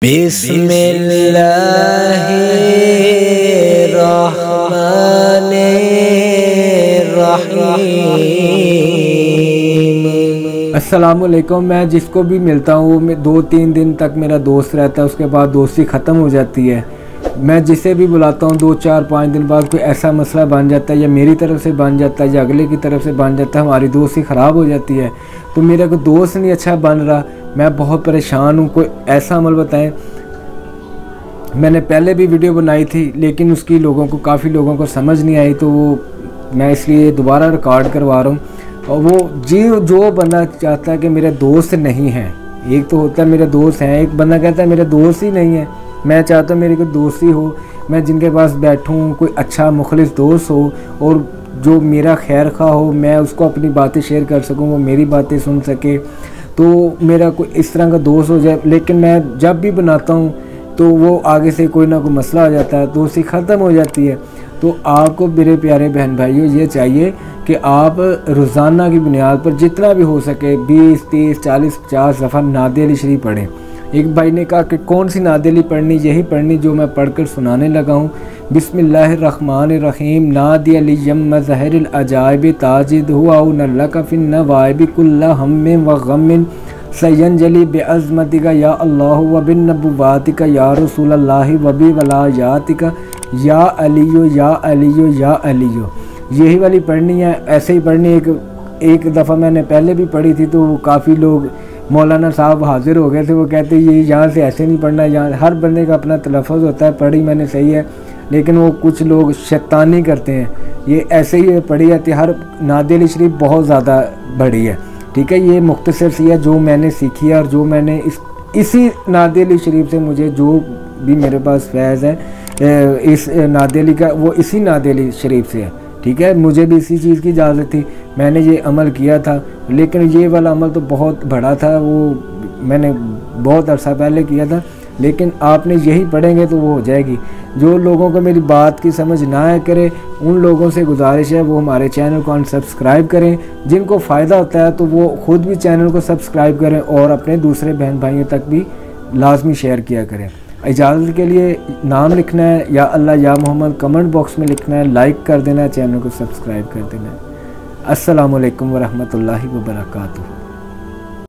बिस्मिल्लाहिर्रहमानिर्रहीम। अस्सलामुअलैकुम। मैं जिसको भी मिलता हूँ मैं 2-3 दिन तक मेरा दोस्त रहता है, उसके बाद दोस्ती ख़त्म हो जाती है। मैं जिसे भी बुलाता हूँ 2-4-5 दिन बाद कोई ऐसा मसला बन जाता है, या मेरी तरफ से बन जाता है या अगले की तरफ से बन जाता है, हमारी दोस्ती ख़राब हो जाती है। तो मेरा कोई दोस्त नहीं अच्छा बन रहा, मैं बहुत परेशान हूँ। कोई ऐसा अमल बताएं। मैंने पहले भी वीडियो बनाई थी लेकिन उसकी काफ़ी लोगों को समझ नहीं आई, तो वो मैं इसलिए दोबारा रिकॉर्ड करवा रहा हूँ। और वो जो बंदा चाहता है कि मेरे दोस्त नहीं हैं, एक तो होता है मेरे दोस्त हैं, एक बंदा कहता है मेरे दोस्त ही नहीं है। मैं चाहता हूँ मेरी कोई दोस्ती हो, मैं जिनके पास बैठूँ कोई अच्छा मुखलिस दोस्त हो और जो मेरा खैर खा हो, मैं उसको अपनी बातें शेयर कर सकूँ, वो मेरी बातें सुन सके, तो मेरा कोई इस तरह का दोस्त हो जाए। लेकिन मैं जब भी बनाता हूँ तो वो आगे से कोई ना कोई मसला आ जाता है, दोस्ती ख़त्म हो जाती है। तो आपको मेरे प्यारे बहन भाइयों ये चाहिए कि आप रोज़ाना की बुनियाद पर जितना भी हो सके 20, 30, 40, 50 दफ़ा नादे अली शरीफ पढ़ें। एक भाई ने कहा कि कौन सी नादे अली पढ़नी? यही पढ़नी जो मैं पढ़कर सुनाने लगा हूँ। बिस्मिल्लाहिर्रहमानिर्रहीम। नादी अली यम ज़हरिल अजाइब ताजिद हुआ नल्लका फिन नवाइब कुल्ला हम्मिन व गम्मिन सयंजली बेअज़मतिका या अल्लाह व बिन नबुवातिका या रसूलल्लाह व बि वलायातिका या अलियो या अलियो या अलियो। यही वाली पढ़नी है, ऐसे ही पढ़नी। एक दफ़ा मैंने पहले भी पढ़ी थी तो काफ़ी लोग मौलाना साहब हाजिर हो गए थे, वो कहते ये यहाँ से ऐसे नहीं पढ़ना, यहाँ हर बंदे का अपना तलफ़्फ़ुज़ होता है। पढ़ी मैंने सही है, लेकिन वो कुछ लोग शैतानी करते हैं, ये ऐसे ही पढ़ी जाती है। हर नादे अली शरीफ बहुत ज़्यादा बड़ी है, ठीक है। ये मुख्तसर सी है जो मैंने सीखी है और जो मैंने इसी नादे अली शरीफ से मुझे जो भी मेरे पास फैज़ है इस नादे अली का, वो इसी नादे अली शरीफ से है, ठीक है। मुझे भी इसी चीज़ की इजाज़त थी, मैंने ये अमल किया था। लेकिन ये वाला अमल तो बहुत बड़ा था, वो मैंने बहुत अरसा पहले किया था, लेकिन आपने यही पढ़ेंगे तो वो हो जाएगी। जो लोगों को मेरी बात की समझ ना आया करे, उन लोगों से गुजारिश है वो हमारे चैनल को अनसब्सक्राइब करें। जिनको फ़ायदा होता है तो वो ख़ुद भी चैनल को सब्सक्राइब करें और अपने दूसरे बहन भाइयों तक भी लाजमी शेयर किया करें। इजाज़त के लिए नाम लिखना है या अल्लाह या मोहम्मद, कमेंट बॉक्स में लिखना है, लाइक कर देना है, चैनल को सब्सक्राइब कर देना है। अस्सलामु अलैकुम व रहमतुल्लाहि व बरकातुहू।